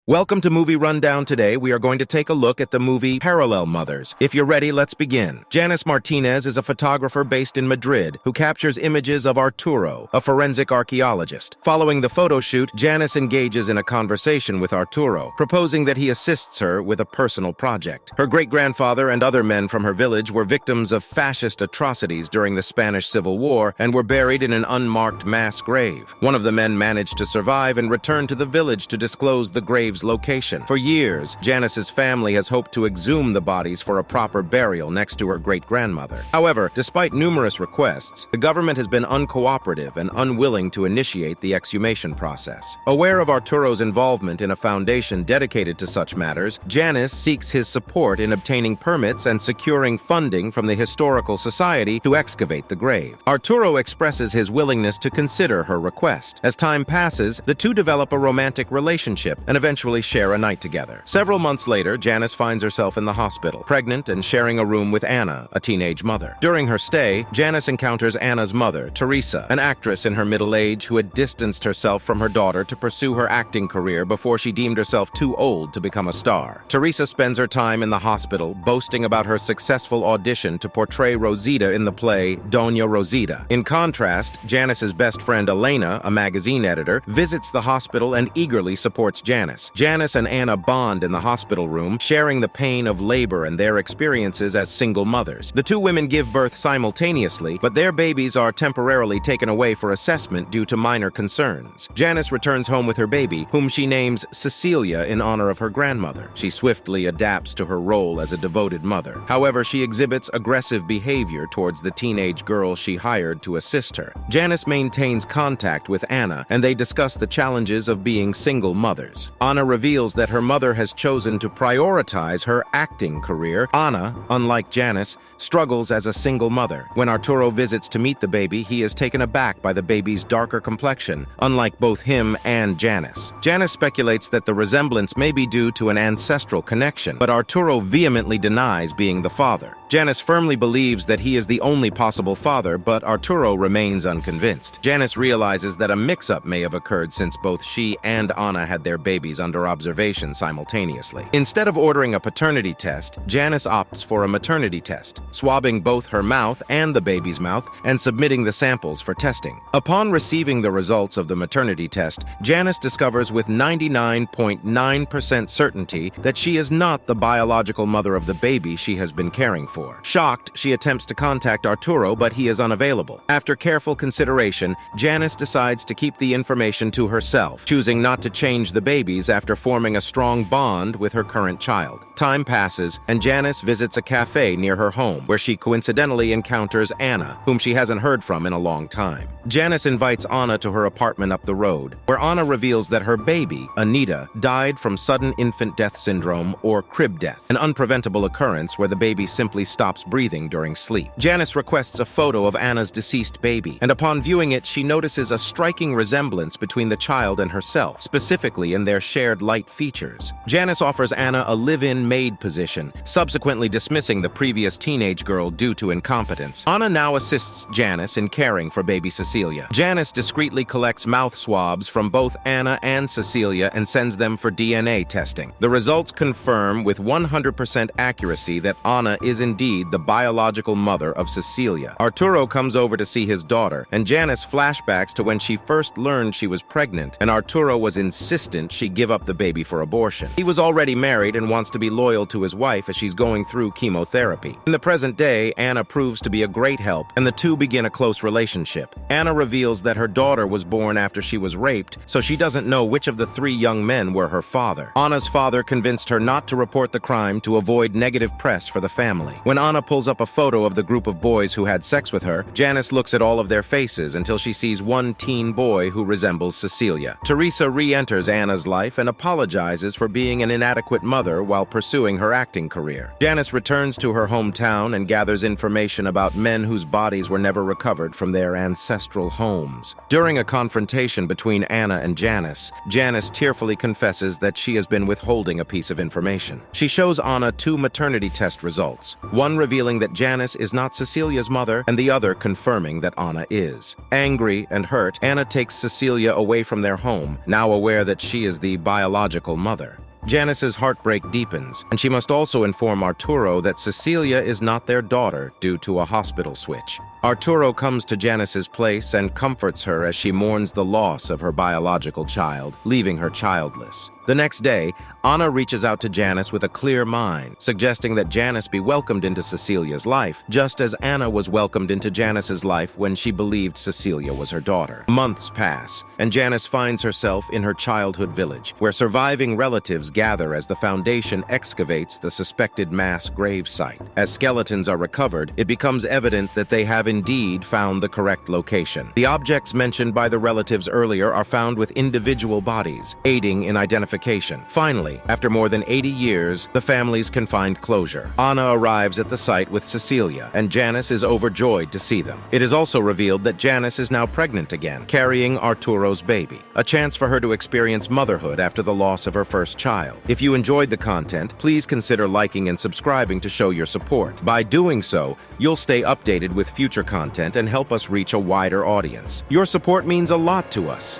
Welcome to Movie Rundown. Today, we are going to take a look at the movie Parallel Mothers. If you're ready, let's begin. Janice Martinez is a photographer based in Madrid who captures images of Arturo, a forensic archaeologist. Following the photo shoot, Janice engages in a conversation with Arturo, proposing that he assists her with a personal project. Her great-grandfather and other men from her village were victims of fascist atrocities during the Spanish Civil War and were buried in an unmarked mass grave. One of the men managed to survive and return to the village to disclose the grave's location. For years, Janice's family has hoped to exhume the bodies for a proper burial next to her great-grandmother. However, despite numerous requests, the government has been uncooperative and unwilling to initiate the exhumation process. Aware of Arturo's involvement in a foundation dedicated to such matters, Janice seeks his support in obtaining permits and securing funding from the Historical Society to excavate the grave. Arturo expresses his willingness to consider her request. As time passes, the two develop a romantic relationship and eventually share a night together. Several months later, Janice finds herself in the hospital, pregnant and sharing a room with Anna, a teenage mother. During her stay, Janice encounters Anna's mother, Teresa, an actress in her middle age who had distanced herself from her daughter to pursue her acting career before she deemed herself too old to become a star. Teresa spends her time in the hospital, boasting about her successful audition to portray Rosita in the play Doña Rosita. In contrast, Janice's best friend Elena, a magazine editor, visits the hospital and eagerly supports Janice. Janice and Anna bond in the hospital room, sharing the pain of labor and their experiences as single mothers. The two women give birth simultaneously, but their babies are temporarily taken away for assessment due to minor concerns. Janice returns home with her baby, whom she names Cecilia in honor of her grandmother. She swiftly adapts to her role as a devoted mother. However, she exhibits aggressive behavior towards the teenage girl she hired to assist her. Janice maintains contact with Anna, and they discuss the challenges of being single mothers. Anna reveals that her mother has chosen to prioritize her acting career. Anna, unlike Janice, struggles as a single mother. When Arturo visits to meet the baby, he is taken aback by the baby's darker complexion, unlike both him and Janice. Janice speculates that the resemblance may be due to an ancestral connection, but Arturo vehemently denies being the father. Janice firmly believes that he is the only possible father, but Arturo remains unconvinced. Janice realizes that a mix-up may have occurred since both she and Anna had their babies under observation simultaneously. Instead of ordering a paternity test, Janice opts for a maternity test, swabbing both her mouth and the baby's mouth and submitting the samples for testing. Upon receiving the results of the maternity test, Janice discovers with 99.9% certainty that she is not the biological mother of the baby she has been caring for. Shocked, she attempts to contact Arturo, but he is unavailable. After careful consideration, Janice decides to keep the information to herself, choosing not to change the babies after forming a strong bond with her current child. Time passes, and Janice visits a cafe near her home, where she coincidentally encounters Anna, whom she hasn't heard from in a long time. Janice invites Anna to her apartment up the road, where Anna reveals that her baby, Anita, died from sudden infant death syndrome, or crib death, an unpreventable occurrence where the baby simply stops breathing during sleep. Janice requests a photo of Anna's deceased baby, and upon viewing it, she notices a striking resemblance between the child and herself, specifically in their shared light features. Janice offers Anna a live-in maid position, subsequently dismissing the previous teenage girl due to incompetence. Anna now assists Janice in caring for baby Cecilia. Janice discreetly collects mouth swabs from both Anna and Cecilia and sends them for DNA testing. The results confirm with 100% accuracy that Anna is indeed the biological mother of Cecilia. Arturo comes over to see his daughter, and Janice flashbacks to when she first learned she was pregnant, and Arturo was insistent she give up the baby for abortion. He was already married and wants to be loyal to his wife as she's going through chemotherapy. In the present day, Anna proves to be a great help, and the two begin a close relationship. Anna reveals that her daughter was born after she was raped, so she doesn't know which of the three young men were her father. Anna's father convinced her not to report the crime to avoid negative press for the family. When Anna pulls up a photo of the group of boys who had sex with her, Janice looks at all of their faces until she sees one teen boy who resembles Cecilia. Teresa re-enters Anna's life and apologizes for being an inadequate mother while pursuing her acting career. Janice returns to her hometown and gathers information about men whose bodies were never recovered from their ancestral homes. During a confrontation between Anna and Janice, Janice tearfully confesses that she has been withholding a piece of information. She shows Anna two maternity test results. one revealing that Janice is not Cecilia's mother, and the other confirming that Anna is. Angry and hurt, Anna takes Cecilia away from their home, now aware that she is the biological mother. Janice's heartbreak deepens, and she must also inform Arturo that Cecilia is not their daughter due to a hospital switch. Arturo comes to Janice's place and comforts her as she mourns the loss of her biological child, leaving her childless. The next day, Anna reaches out to Janice with a clear mind, suggesting that Janice be welcomed into Cecilia's life, just as Anna was welcomed into Janice's life when she believed Cecilia was her daughter. Months pass, and Janice finds herself in her childhood village, where surviving relatives gather as the Foundation excavates the suspected mass grave site. As skeletons are recovered, it becomes evident that they have indeed found the correct location. The objects mentioned by the relatives earlier are found with individual bodies, aiding in identification. Finally, after more than 80 years, the families can find closure. Anna arrives at the site with Cecilia, and Janice is overjoyed to see them. It is also revealed that Janice is now pregnant again, carrying Arturo's baby, a chance for her to experience motherhood after the loss of her first child. If you enjoyed the content, please consider liking and subscribing to show your support. By doing so, you'll stay updated with future content and help us reach a wider audience. Your support means a lot to us.